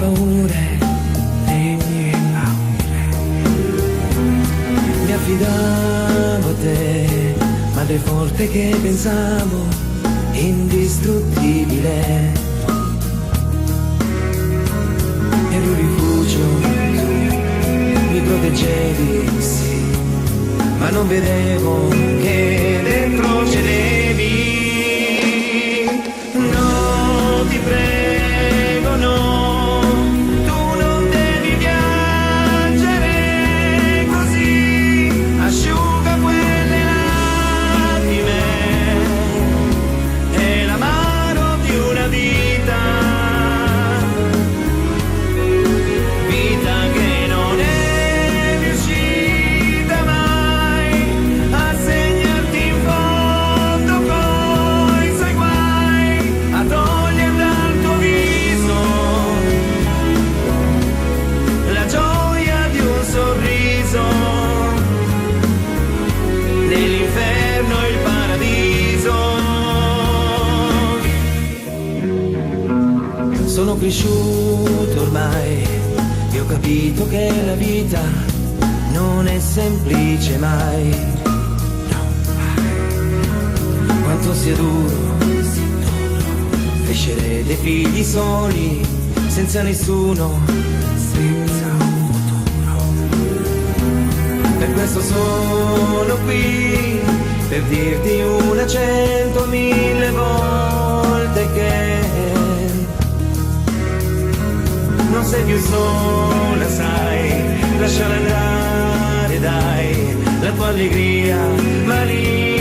paure, le mie paure. Mi affidavo a te, madre forte che pensavo, indistruttibile. Eri un rifugio, mi proteggevi, sì, ma non vedevo che dentro cedevi. No, ti prego, no, tu non devi piangere così, asciuga quelle lacrime, è la mano di una vita, vita che non è riuscita mai a segnarti in fondo coi suoi guai, a togliere dal tuo viso la gioia di un sorriso, nell'inferno il paradiso. Sono cresciuto ormai e ho capito che la vita non è semplice mai. No, mai. Quanto sia duro crescere dei figli soli, senza nessuno, senza un futuro. Per questo sono qui, per dirti una, 100, 1000 volte che non sei più sola, sai, lasciala andare, dai, la tua allegria, Maria.